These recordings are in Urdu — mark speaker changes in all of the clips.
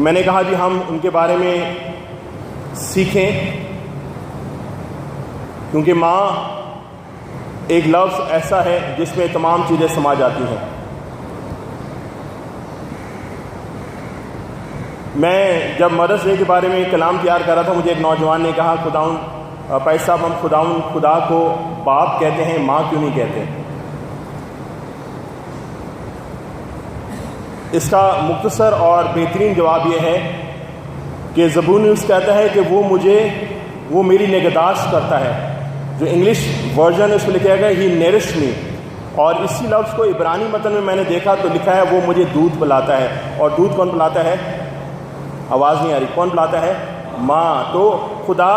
Speaker 1: میں نے کہا جی ہم ان کے بارے میں سیکھیں، کیونکہ ماں ایک لفظ ایسا ہے جس میں تمام چیزیں سما جاتی ہیں۔ میں جب مدرس ڈے کے بارے میں کلام تیار کر رہا تھا، مجھے ایک نوجوان نے کہا پائی صاحب ہم خدا کو باپ کہتے ہیں، ماں کیوں نہیں کہتے؟ اس کا مختصر اور بہترین جواب یہ ہے کہ زبور نویس کہتا ہے کہ وہ میری نگہداشت کرتا ہے۔ جو انگلش ورژن ہے اس میں لکھا گیا ہی نرش می، اور اسی لفظ کو عبرانی متن میں میں نے دیکھا تو لکھا ہے وہ مجھے دودھ پلاتا ہے۔ اور دودھ کون پلاتا ہے؟ آواز نہیں آ رہی، کون پلاتا ہے؟ ماں۔ تو خدا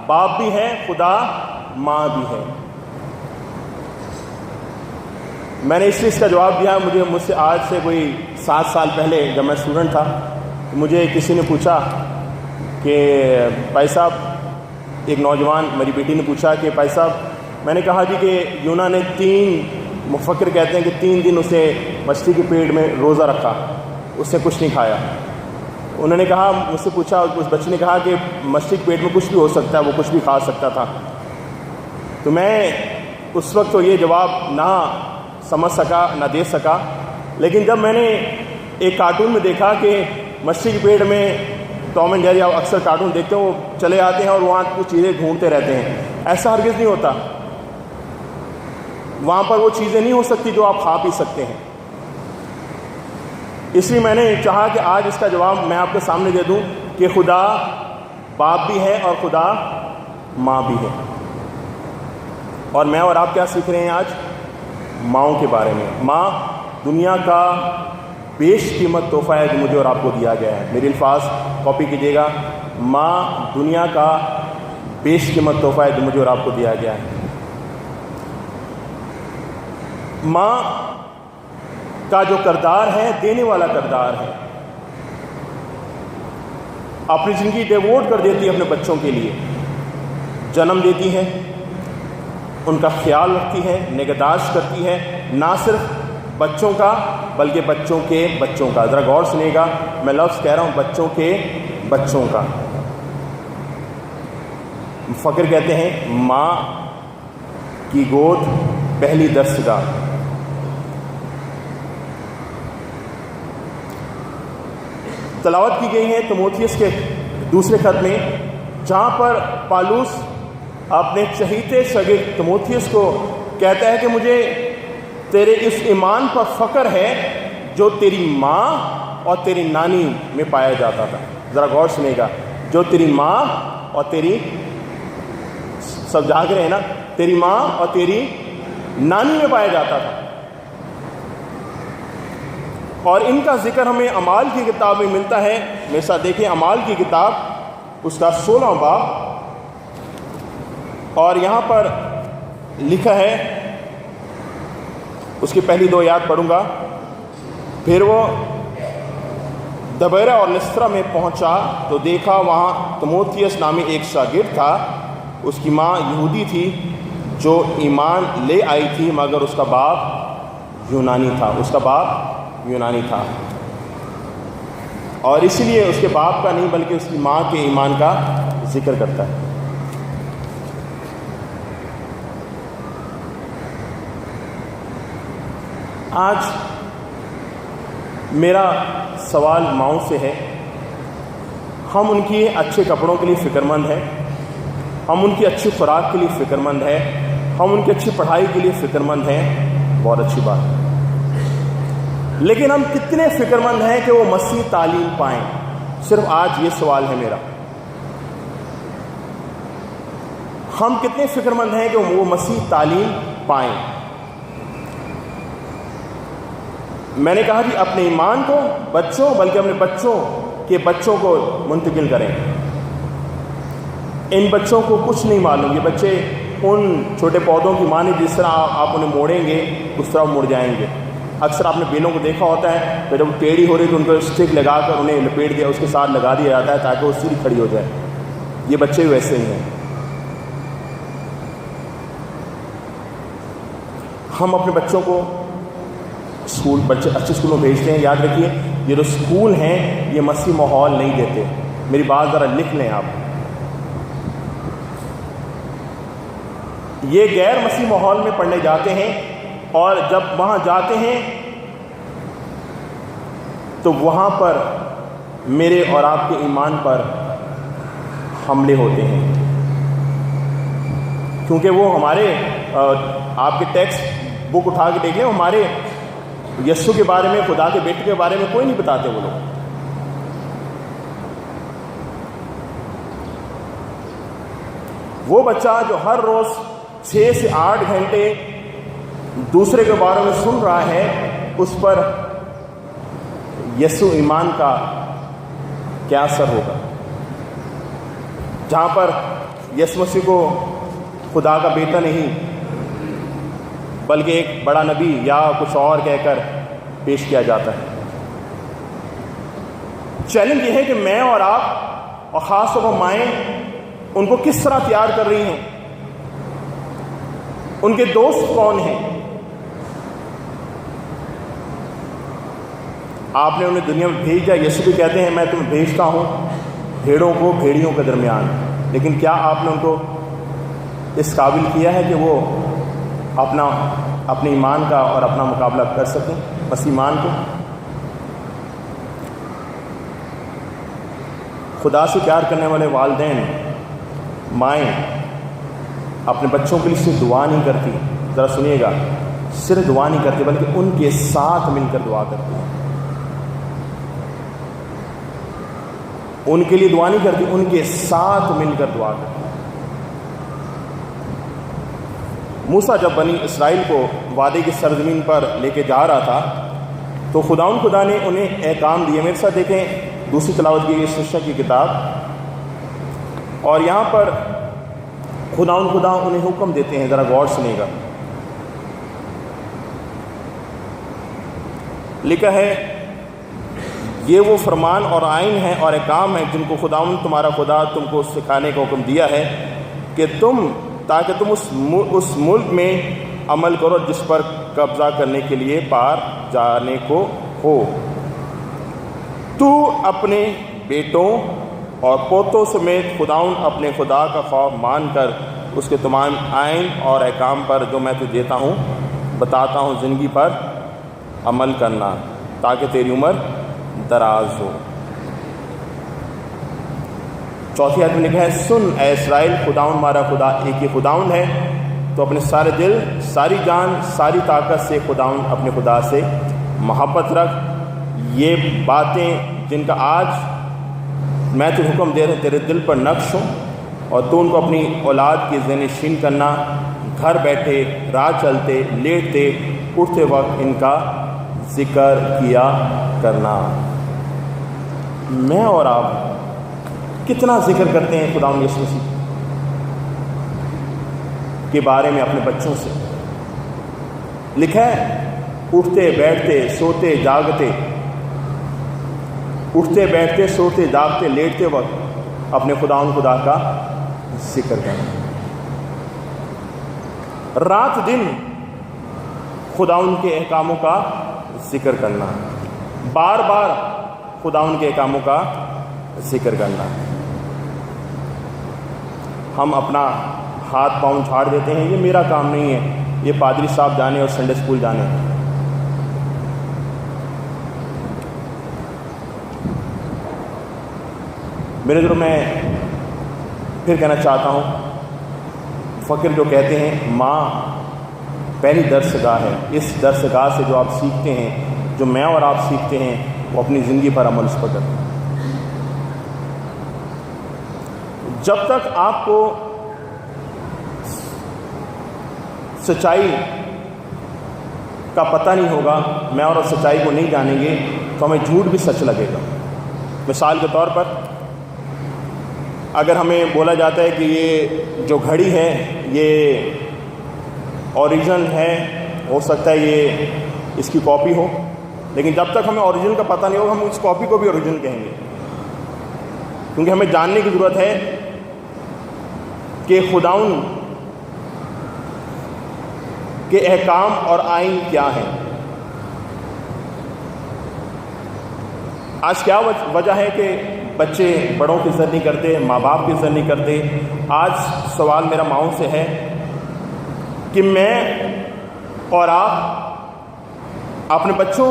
Speaker 1: باپ بھی ہے، خدا ماں بھی ہے۔ میں نے اس لیے اس کا جواب دیا، مجھ سے آج سے کوئی 7 سال پہلے جب میں اسٹوڈنٹ تھا، مجھے کسی نے پوچھا کہ بھائی صاحب، ایک نوجوان میری بیٹی نے پوچھا کہ بھائی صاحب، میں نے کہا جی کہ یونا نے 3 مفکر کہتے ہیں کہ 3 دن اسے مچھلی کے پیٹ میں روزہ رکھا، اس نے کچھ نہیں کھایا۔ انہوں نے کہا، مجھ سے پوچھا، اس بچے نے کہا کہ مچھلی کے پیٹ میں کچھ بھی ہو سکتا ہے، وہ کچھ بھی کھا سکتا تھا۔ تو میں اس وقت تو یہ جواب نہ سمجھ سکا، نہ دے سکا، لیکن جب میں نے ایک کارٹون میں دیکھا کہ مچھلی کے پیٹ میں ٹام اینڈ جیری، آپ اکثر کارٹون دیکھتے ہیں، وہ چلے آتے ہیں اور وہاں کچھ چیزیں ڈھونڈتے رہتے ہیں، ایسا ہرگز نہیں ہوتا۔ وہاں پر وہ چیزیں نہیں ہو سکتی جو آپ کھا پی سکتے ہیں۔ اس لیے میں نے چاہا کہ آج اس کا جواب میں آپ کے سامنے دے دوں کہ خدا باپ بھی ہے اور خدا ماں بھی ہے۔ اور میں اور آپ کیا سیکھ رہے ہیں آج؟ ماؤں کے بارے میں۔ ماں دنیا کا بیش قیمت تحفہ ہے جو مجھے اور آپ کو دیا گیا ہے۔ میرے الفاظ کاپی کیجیے گا، ماں دنیا کا بیش قیمت تحفہ ہے جو مجھے اور آپ کو دیا گیا ہے۔ ماں کا جو کردار ہے، دینے والا کردار ہے، اپنی زندگی ڈیووٹ کر دیتی ہے اپنے بچوں کے لیے، جنم دیتی ہے، ان کا خیال رکھتی ہے، نگہداشت کرتی ہے، نہ صرف بچوں کا بلکہ بچوں کے بچوں کا۔ ذرا غور سنیے گا، میں لفظ کہہ رہا ہوں، بچوں کے بچوں کا۔ فقر کہتے ہیں ماں کی گود پہلی درسگاہ۔ تلاوت کی گئی ہے تیموتھیوس کے دوسرے خط میں، جہاں پر پالوس اپنے چہیتے شاگرد تیموتھیوس کو کہتا ہے کہ مجھے تیرے اس ایمان پر فخر ہے جو تیری ماں اور تیری نانی میں پایا جاتا تھا۔ ذرا غور سنیے گا، جو تیری ماں اور تیری، سب جاگ رہے ہیں نا، تیری ماں اور تیری نانی میں پایا جاتا تھا۔ اور ان کا ذکر ہمیں اعمال کی کتاب میں ملتا ہے۔ میرے ساتھ دیکھیں اعمال کی کتاب، اس کا 16واں باب، اور یہاں پر لکھا ہے، اس کی پہلی 2 آیات پڑھوں گا۔ پھر وہ دبیرہ اور لسطرہ میں پہنچا تو دیکھا وہاں تیموتھیوس نامی ایک شاگرد تھا، اس کی ماں یہودی تھی جو ایمان لے آئی تھی، مگر اس کا باپ یونانی تھا۔ اس کا باپ یونانی تھا، اور اسی لیے اس کے باپ کا نہیں بلکہ اس کی ماں کے ایمان کا ذکر کرتا ہے۔ آج میرا سوال ماؤں سے ہے۔ ہم ان کی اچھے کپڑوں کے لیے فکر مند ہیں، ہم ان کی اچھی خوراک کے لیے فکر مند ہیں، ہم ان کی اچھی پڑھائی کے لیے فکر مند ہیں، بہت اچھی بات ہے، لیکن ہم کتنے فکر مند ہیں کہ وہ مسیح تعلیم پائیں؟ صرف آج یہ سوال ہے میرا، ہم کتنے فکر مند ہیں کہ وہ مسیح تعلیم پائیں؟ میں نے کہا جی اپنے ایمان کو بچوں بلکہ اپنے بچوں کے بچوں کو منتقل کریں۔ ان بچوں کو کچھ نہیں معلوم، یہ بچے ان چھوٹے پودوں کی مانے جس طرح آپ انہیں موڑیں گے اس طرح مڑ جائیں گے۔ اکثر آپ نے بیلوں کو دیکھا ہوتا ہے کہ جب ٹیڑھی ہو رہی تو ان کو اسٹک لگا کر انہیں لپیٹ دیا، اس کے ساتھ لگا دیا جاتا ہے تاکہ وہ سیدھی کھڑی ہو جائے۔ یہ بچے ویسے ہی ہیں۔ ہم اپنے بچوں کو اچھے اسکولوں بھیجتے ہیں۔ یاد رکھیے یہ جو اسکول ہیں یہ مسیح ماحول نہیں دیتے. میری بات ذرا لکھ لیں آپ. یہ غیر مسیح ماحول میں پڑھنے جاتے ہیں اور جب وہاں جاتے ہیں تو وہاں پر میرے اور آپ کے ایمان پر حملے ہوتے ہیں، کیونکہ وہ ہمارے آپ کے ٹیکسٹ بک اٹھا کے دیکھ لیں، ہمارے یسوع کے بارے میں، خدا کے بیٹے کے بارے میں کوئی نہیں بتاتے وہ لوگ. وہ بچہ جو ہر روز 6 سے 8 گھنٹے دوسرے کے بارے میں سن رہا ہے، اس پر یسوع ایمان کا کیا اثر ہوگا؟ جہاں پر یسوع مسیح کو خدا کا بیٹا نہیں بلکہ ایک بڑا نبی یا کچھ اور کہہ کر پیش کیا جاتا ہے. چیلنج یہ ہے کہ میں اور آپ اور خاص طور پر مائیں ان کو کس طرح تیار کر رہی ہیں، ان کے دوست کون ہیں. آپ نے انہیں دنیا میں بھیجا. یسوع بھی کہتے ہیں میں تمہیں بھیجتا ہوں بھیڑوں کو بھیڑیوں کے درمیان. لیکن کیا آپ نے ان کو اس قابل کیا ہے کہ وہ اپنے ایمان کا اور اپنا مقابلہ کر سکیں مسیح ایمان کو؟ خدا سے پیار کرنے والے والدین، مائیں اپنے بچوں کے لیے صرف دعا نہیں کرتی، ذرا سنیے گا، صرف دعا نہیں کرتی بلکہ ان کے ساتھ مل کر دعا کرتی ہیں. ان کے لیے دعا نہیں کرتی، ان کے ساتھ مل کر دعا کرتی. موسیٰ جب بنی اسرائیل کو وعدے کی سرزمین پر لے کے جا رہا تھا تو خدا نے انہیں احکام دیے. میرے ساتھ دیکھیں دوسری تلاوت کی سشا کی کتاب، اور یہاں پر خدا انہیں حکم دیتے ہیں. ذرا غور سنیے گا. لکھا ہے یہ وہ فرمان اور آئین ہیں اور احکام ہیں جن کو خداوند تمہارا خدا تم کو سکھانے کا حکم دیا ہے کہ تاکہ تم اس ملک میں عمل کرو جس پر قبضہ کرنے کے لیے پار جانے کو ہو. تو اپنے بیٹوں اور پوتوں سمیت خداوند اپنے خدا کا خوف مان کر اس کے تمام آئین اور احکام پر جو میں تجھے دیتا ہوں بتاتا ہوں زندگی پر عمل کرنا تاکہ تیری عمر دراز ہو. چوتھی آیت میں لکھا ہے سن اے اسرائیل خداوند ہمارا خدا ایک ہی خداوند ہے. تو اپنے سارے دل، ساری جان، ساری طاقت سے خداوند اپنے خدا سے محبت رکھ. یہ باتیں جن کا آج میں تو حکم دے رہا ہوں تیرے دل پر نقش ہوں اور تو ان کو اپنی اولاد کی ذہن نشین کرنا. گھر بیٹھے، راہ چلتے، لیٹتے، اٹھتے وقت ان کا ذکر کیا کرنا. میں اور آپ کتنا ذکر کرتے ہیں خداوند یسوع مسیح کے بارے میں اپنے بچوں سے؟ لکھا ہے اٹھتے بیٹھتے سوتے جاگتے، اٹھتے بیٹھتے سوتے جاگتے لیٹتے وقت اپنے خدا کا ذکر کرنا. رات دن خداوند کے احکاموں کا ذکر کرنا، بار بار خداوند کے احکاموں کا ذکر کرنا. ہم اپنا ہاتھ پاؤں چھاڑ دیتے ہیں، یہ میرا کام نہیں ہے، یہ پادری صاحب جانے اور سنڈے اسکول جانے. میرے دل میں پھر کہنا چاہتا ہوں، فقیر جو کہتے ہیں ماں پہلی درس گاہ ہے. اس درس گاہ سے جو آپ سیکھتے ہیں، جو میں اور آپ سیکھتے ہیں، وہ اپنی زندگی پر عمل اس پر کرتے ہیں. جب تک آپ کو سچائی کا پتہ نہیں ہوگا، میں اور سچائی کو نہیں جانیں گے، تو ہمیں جھوٹ بھی سچ لگے گا. مثال کے طور پر اگر ہمیں بولا جاتا ہے کہ یہ جو گھڑی ہے یہ اوریجنل ہے، ہو سکتا ہے یہ اس کی کاپی ہو، لیکن جب تک ہمیں اوریجنل کا پتہ نہیں ہوگا ہم اس کاپی کو بھی اوریجنل کہیں گے. کیونکہ ہمیں جاننے کی ضرورت ہے کہ خداوند کے احکام اور آئین کیا ہیں. آج کیا وجہ ہے کہ بچے بڑوں کی عزت نہیں کرتے، ماں باپ کی عزت نہیں کرتے؟ آج سوال میرا ماؤں سے ہے کہ میں اور آپ اپنے بچوں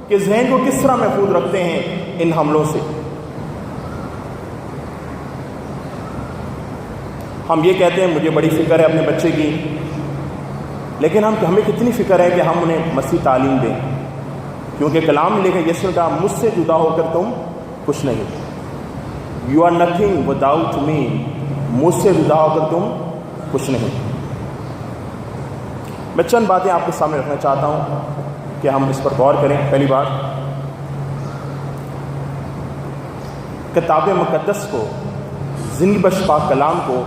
Speaker 1: کے ذہن کو کس طرح محفوظ رکھتے ہیں ان حملوں سے؟ ہم یہ کہتے ہیں مجھے بڑی فکر ہے اپنے بچے کی، لیکن ہمیں کتنی فکر ہے کہ ہم انہیں مسیحی تعلیم دیں؟ کیونکہ کلام میں لکھا یسوع کا مجھ سے جدا ہو کر تم کچھ نہیں، یو آر نتھنگ وداؤٹ می، مجھ سے جدا ہو کر تم کچھ نہیں۔ میں چند باتیں آپ کے سامنے رکھنا چاہتا ہوں کہ ہم اس پر غور کریں۔ پہلی بات، کتاب مقدس کو، زندگی بخش پاک کلام کو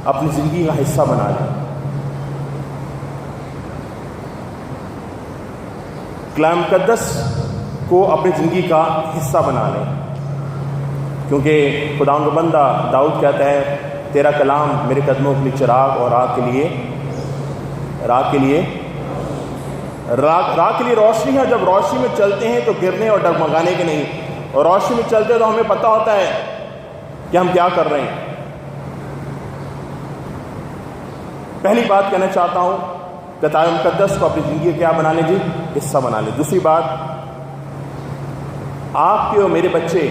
Speaker 1: اپنی زندگی کا حصہ بنا لیں۔ کلام مقدس کو اپنی زندگی کا حصہ بنا لیں، کیونکہ خدا کا بندہ داؤد کہتا ہے تیرا کلام میرے قدموں کے لیے چراغ اور راہ کے لیے روشنی ہے۔ جب روشنی میں چلتے ہیں تو گرنے اور ڈگمگانے کے نہیں، اور روشنی میں چلتے تو ہمیں پتہ ہوتا ہے کہ ہم کیا کر رہے ہیں۔ پہلی بات کہنا چاہتا ہوں، کتاب مقدس کو اپنی زندگی کا کیا بنا لیں جی؟ حصہ بنا لیں۔ دوسری بات، آپ کے اور میرے بچے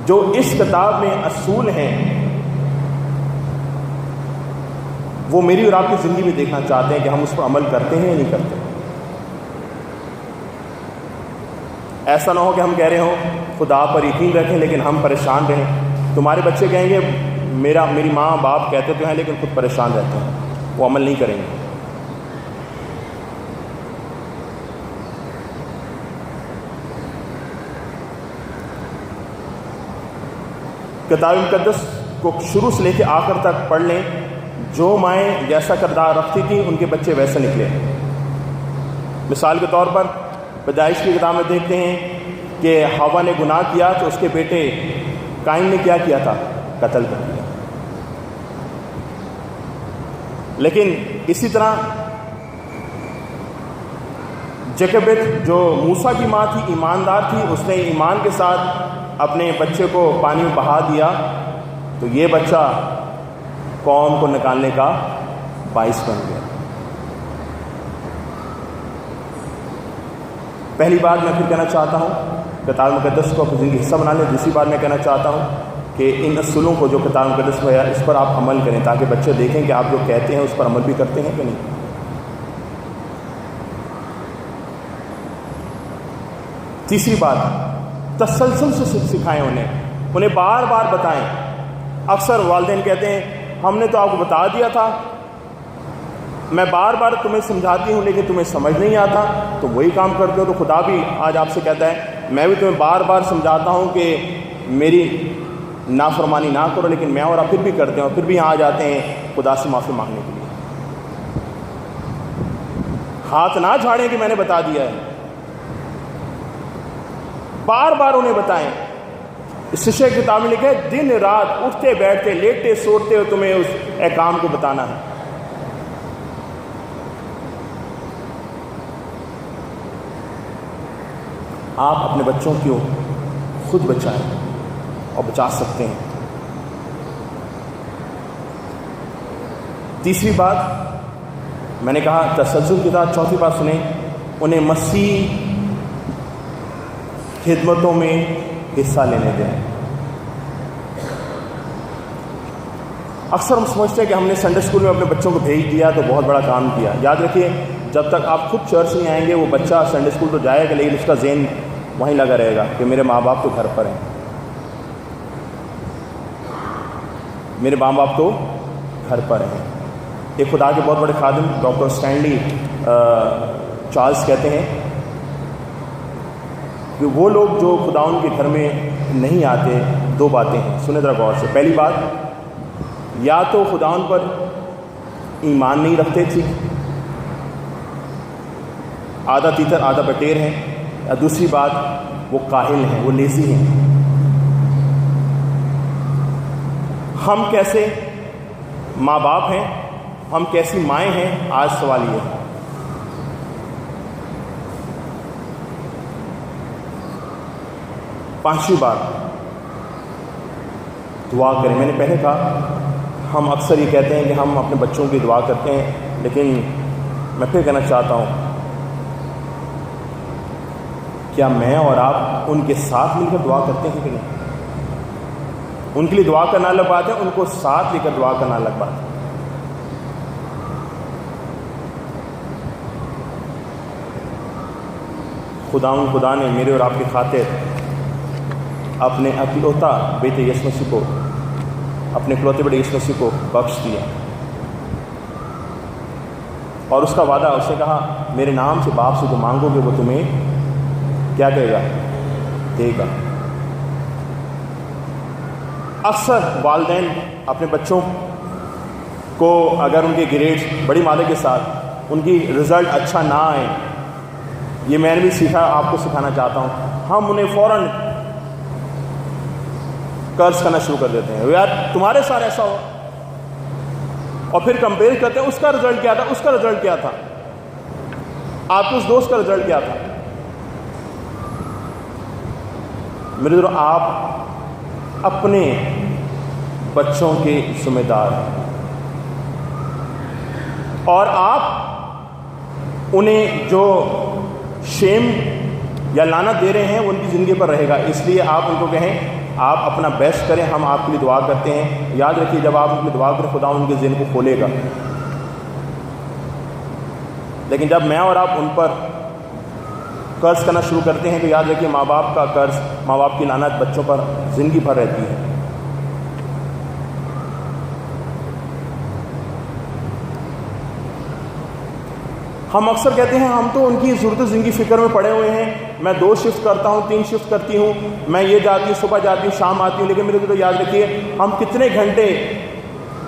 Speaker 1: جو اس کتاب میں اصول ہیں وہ میری اور آپ کی زندگی میں دیکھنا چاہتے ہیں کہ ہم اس پر عمل کرتے ہیں یا نہیں کرتے۔ ایسا نہ ہو کہ ہم کہہ رہے ہوں خدا پر یقین رکھیں لیکن ہم پریشان رہیں۔ تمہارے بچے کہیں گے میری ماں باپ کہتے تو ہیں لیکن خود پریشان رہتے ہیں، وہ عمل نہیں کریں گے۔ کتاب مقدس کو شروع سے لے کے آخر تک پڑھ لیں۔ جو مائیں جیسا کردار رکھتی تھیں ان کے بچے ویسے نکلے۔ مثال کے طور پر پیدائش کی کتاب میں دیکھتے ہیں کہ ہوا نے گناہ کیا تو اس کے بیٹے قائن نے کیا کیا تھا؟ قتل کر دیا۔ لیکن اسی طرح جیکبت جو موسیٰ کی ماں تھی، ایماندار تھی، اس نے ایمان کے ساتھ اپنے بچے کو پانی میں بہا دیا تو یہ بچہ قوم کو نکالنے کا باعث بن گیا۔ پہلی بات میں پھر کہنا چاہتا ہوں کتاب مقدس کو اپنی زندگی حصہ بنا لیں۔ دوسری بات میں کہنا چاہتا ہوں کہ ان اصولوں کو جو کتاب مقدس میں ہے اس پر آپ عمل کریں تاکہ بچے دیکھیں کہ آپ جو کہتے ہیں اس پر عمل بھی کرتے ہیں کہ نہیں۔ تیسری بات، تسلسل سے سکھائیں، انہیں بار بار بتائیں۔ اکثر والدین کہتے ہیں ہم نے تو آپ کو بتا دیا تھا، میں بار بار تمہیں سمجھاتی ہوں لیکن تمہیں سمجھ نہیں آتا، تو وہی کام کرتے ہو۔ تو خدا بھی آج آپ سے کہتا ہے میں بھی تمہیں بار بار سمجھاتا ہوں کہ میری نافرمانی نہ کرو، لیکن میں اور آپ پھر بھی کرتے ہیں، اور پھر بھی یہاں آ جاتے ہیں خدا سے معافی مانگنے کے لیے۔ ہاتھ نہ جھاڑیں کہ میں نے بتا دیا ہے، بار بار انہیں بتائیں۔ اس شیشے کی کتاب میں لکھا ہے دن رات اٹھتے بیٹھتے لیٹتے سوتے ہو تمہیں اس احکام کو بتانا ہے۔ آپ اپنے بچوں کو خود بچائیں اور بچا سکتے ہیں۔ تیسری بات میں نے کہا تسلسل کے ساتھ۔ چوتھی بات سنیں، انہیں مسیح خدمتوں میں حصہ لینے دیں۔ اکثر ہم سمجھتے ہیں کہ ہم نے سنڈے اسکول میں اپنے بچوں کو بھیج دیا تو بہت بڑا کام کیا۔ یاد رکھیے جب تک آپ خود چرچ نہیں آئیں گے وہ بچہ سنڈے اسکول تو جائے گا لیکن اس کا ذہن وہیں لگا رہے گا کہ میرے ماں باپ تو گھر پر ہیں، میرے ماں باپ تو گھر پر ہیں۔ ایک خدا کے بہت بڑے خادم ڈاکٹر اسٹینلی چارلز کہتے ہیں کہ وہ لوگ جو خدا ان کے گھر میں نہیں آتے، دو باتیں ہیں، سنیں ذرا غور سے۔ پہلی بات، یا تو خدا ان پر ایمان نہیں رکھتے تھے، آدھا تیتر آدھا بٹیر ہیں، یا دوسری بات وہ کاہل ہیں، وہ لیزی ہیں۔ ہم کیسے ماں باپ ہیں، ہم کیسی مائیں ہیں، آج سوال یہ ہے۔ 5ویں بار دعا کریں. میں نے پہلے کہا ہم اکثر یہ کہتے ہیں کہ ہم اپنے بچوں کی دعا کرتے ہیں، لیکن میں پھر کہنا چاہتا ہوں کیا میں اور آپ ان کے ساتھ مل کر دعا کرتے ہیں کہ نہیں؟ ان کے لیے دعا کرنا الگ بات ہے، ان کو ساتھ لے کر دعا کرنا الگ بات ہے. خدا نے میرے اور آپ کی خاطر اپنے اکلوتا بیٹے یسوع مسیح کو، اپنے اکلوتے بیٹے یسوع مسیح کو بخش دیا، اور اس کا وعدہ، اس نے کہا میرے نام سے باپ سے جو مانگو گے وہ تمہیں کیا کرے گا؟ دے گا. اکثر والدین اپنے بچوں کو اگر ان کے گریڈ بڑی مادے کے ساتھ ان کی رزلٹ اچھا نہ آئے، یہ میں نے بھی سیکھا، آپ کو سکھانا چاہتا ہوں، ہم انہیں فوراً قرض کرنا شروع کر دیتے ہیں، یار تمہارے ساتھ ایسا ہو، اور پھر کمپیئر کرتے ہیں اس کا رزلٹ کیا تھا، اس کا رزلٹ کیا تھا، آپ کے اس دوست کا رزلٹ کیا تھا. میرے دوستو، آپ اپنے بچوں کے ذمہ دار ہیں، اور آپ انہیں جو شیم یا لعنت دے رہے ہیں وہ ان کی زندگی پر رہے گا. اس لیے آپ ان کو کہیں آپ اپنا بیسٹ کریں، ہم آپ کے لیے دعا کرتے ہیں. یاد رکھیے جب آپ ان کے لیے دعا کریں خدا ان کے ذہن کو کھولے گا. لیکن جب میں اور آپ ان پر قرض کرنا شروع کرتے ہیں تو یاد رکھیے ماں باپ کا قرض، ماں باپ کی لعنت بچوں پر زندگی بھر رہتی ہے. ہم اکثر کہتے ہیں ہم تو ان کی ضرورت زندگی فکر میں پڑے ہوئے ہیں، میں 2 شفٹ کرتا ہوں، 3 شفٹ کرتی ہوں، میں یہ جاتی ہوں، صبح جاتی ہوں، شام آتی ہوں. لیکن میرے کو تو یاد رکھیے ہم کتنے گھنٹے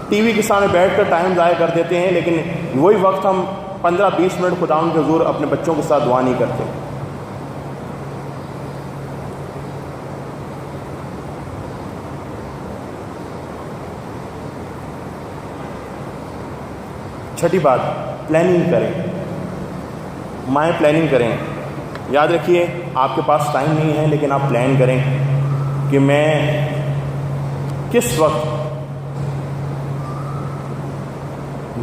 Speaker 1: ٹی وی کے سامنے بیٹھ کر ٹائم ضائع کر دیتے ہیں، لیکن وہی وقت ہم 15-20 منٹ خدا ان کے حضور اپنے بچوں کے ساتھ دعا نہیں کرتے. چھٹی بات، پلاننگ کریں. مائیں پلاننگ کریں. یاد رکھیے آپ کے پاس ٹائم نہیں ہے، لیکن آپ پلان کریں کہ میں کس وقت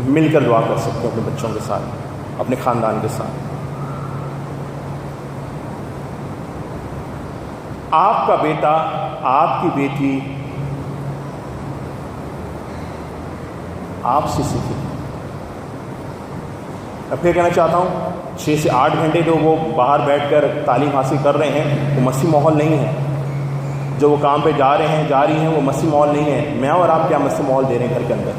Speaker 1: مل کر دعا کر سکتے ہوں اپنے بچوں کے ساتھ، اپنے خاندان کے ساتھ. آپ کا بیٹا، آپ کی بیٹی آپ سے سیکھے. میں پھر کہنا چاہتا ہوں 6 سے 8 گھنٹے جو وہ باہر بیٹھ کر تعلیم حاصل کر رہے ہیں وہ مسیح ماحول نہیں ہے. جو وہ کام پہ جا رہی ہیں وہ مسیح ماحول نہیں ہے. میں اور آپ کیا مسیح ماحول دے رہے ہیں گھر کے اندر؟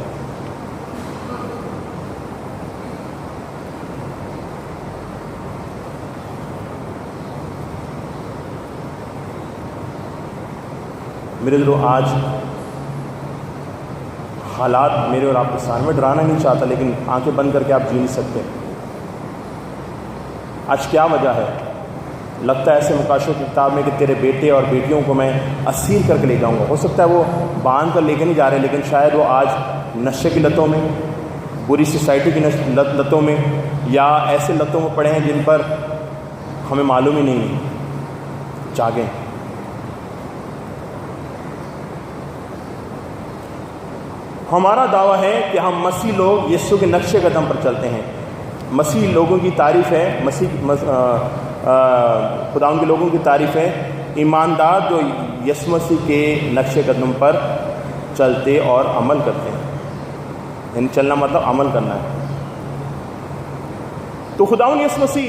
Speaker 1: میرے دلوں آج حالات میرے اور آپ کے سامنے، میں ڈرانا نہیں چاہتا لیکن آنکھیں بند کر کے آپ جی نہیں سکتے. آج کیا وجہ ہے؟ لگتا ہے ایسے مکاشفہ کی کتاب میں کہ تیرے بیٹے اور بیٹیوں کو میں اسیر کر کے لے جاؤں گا. ہو سکتا ہے وہ باندھ کر لے کے نہیں جا رہے، لیکن شاید وہ آج نشے کی لتوں میں، بری سوسائٹی کی لتوں میں، یا ایسے لتوں میں پڑے ہیں جن پر ہمیں معلوم ہی نہیں ہے. جاگیں. ہمارا دعویٰ ہے کہ ہم مسیح لوگ یسوع کے نقشے قدم پر چلتے ہیں. مسیح لوگوں کی تعریف ہے، خدا ان کے لوگوں کی تعریف ہے ایماندار جو یسوع مسیح کے نقشے قدم پر چلتے اور عمل کرتے ہیں. یعنی چلنا مطلب عمل کرنا ہے. تو خداوند یسوع مسیح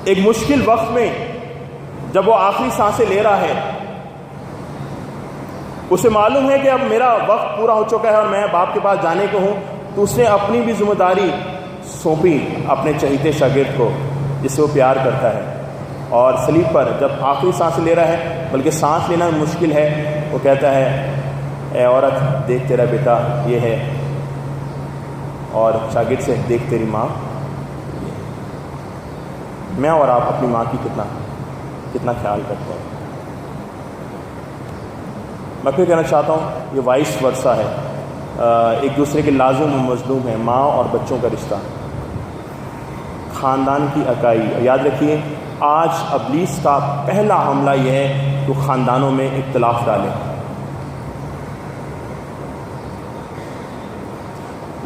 Speaker 1: ایک مشکل وقت میں جب وہ آخری سانسیں لے رہا ہے، اسے معلوم ہے کہ اب میرا وقت پورا ہو چکا ہے اور میں باپ کے پاس جانے کو ہوں، تو اس نے اپنی بھی ذمہ داری سونپی اپنے چہیتے شاگرد کو جس سے وہ پیار کرتا ہے. اور صلیب پر جب آخری سانس لے رہا ہے، بلکہ سانس لینا مشکل ہے، وہ کہتا ہے اے عورت دیکھ تیرا بیٹا یہ ہے، اور شاگرد سے دیکھ تیری ماں. میں اور آپ اپنی ماں کی کتنا خیال کرتے ہیں. میں پھر کہنا چاہتا ہوں یہ وائس ورثہ ہے، ایک دوسرے کے لازم و مظلوم ہے. ماں اور بچوں کا رشتہ، خاندان کی اکائی. یاد رکھیے آج ابلیس کا پہلا حملہ یہ ہے تو خاندانوں میں اختلاف ڈالیں.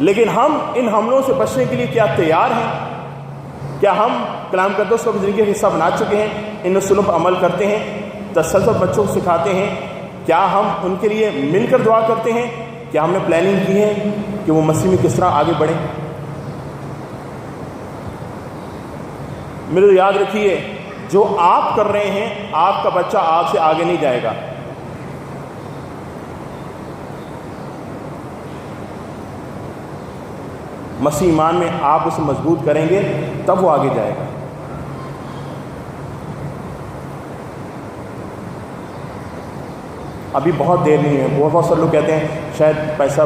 Speaker 1: لیکن ہم ان حملوں سے بچنے کے لیے کیا تیار ہیں؟ کیا ہم کلام مقدس کو اپنی زندگی کا حصہ بنا چکے ہیں؟ ان اصولوں پر عمل کرتے ہیں؟ تسلسل بچوں کو سکھاتے ہیں؟ کیا ہم ان کے لیے مل کر دعا کرتے ہیں؟ کیا ہم نے پلاننگ کی ہے کہ وہ مسیح میں کس طرح آگے بڑھیں؟ میرے یاد رکھیے، جو آپ کر رہے ہیں آپ کا بچہ آپ سے آگے نہیں جائے گا. مسیح ایمان میں آپ اسے مضبوط کریں گے تب وہ آگے جائے گا. ابھی بہت دیر نہیں ہے. بہت سارے لوگ کہتے ہیں شاید پیسہ،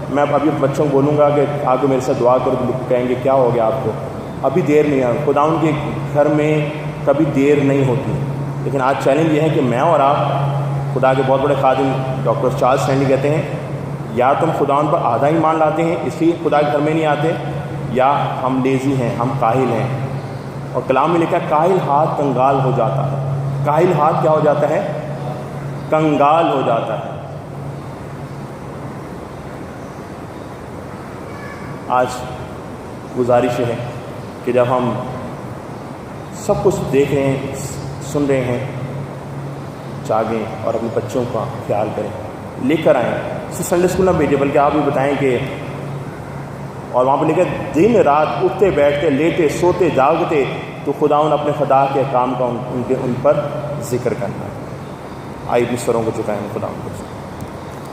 Speaker 1: میں ابھی بچوں کو بولوں گا کہ آگے میرے ساتھ دعا کرو، تو کہیں گے کیا ہو گیا آپ کو؟ ابھی دیر نہیں ہے. خداوند کے گھر میں کبھی دیر نہیں ہوتی. لیکن آج چیلنج یہ ہے کہ میں اور آپ، خدا کے بہت بڑے خادم ڈاکٹر چارلس اسٹینلی کہتے ہیں، یا تم خداوند پر آدھا ایمان لاتے ہیں اس لیے خدا کے گھر میں نہیں آتے، یا ہم لیزی ہیں، ہم کاہل ہیں. اور کلام میں لکھا ہے کاہل ہاتھ کنگال ہو جاتا ہے. کاہل ہاتھ کیا ہو جاتا ہے؟ کنگال ہو جاتا ہے. آج گزارش ہے کہ جب ہم سب کچھ دیکھ رہے ہیں، سن رہے ہیں، جاگیں اور اپنے بچوں کا خیال کریں، لے کر آئیں. سنڈے اسکول نہ بھیجیں، بلکہ آپ بھی بتائیں کہ، اور وہاں پہ لکھے دن رات اٹھتے بیٹھتے لیٹے سوتے جاگتے تو خداوند اپنے خدا کے کام کا ان پر ذکر کرنا. آئیے اپنے سروں کو چکائیں خداوند کو.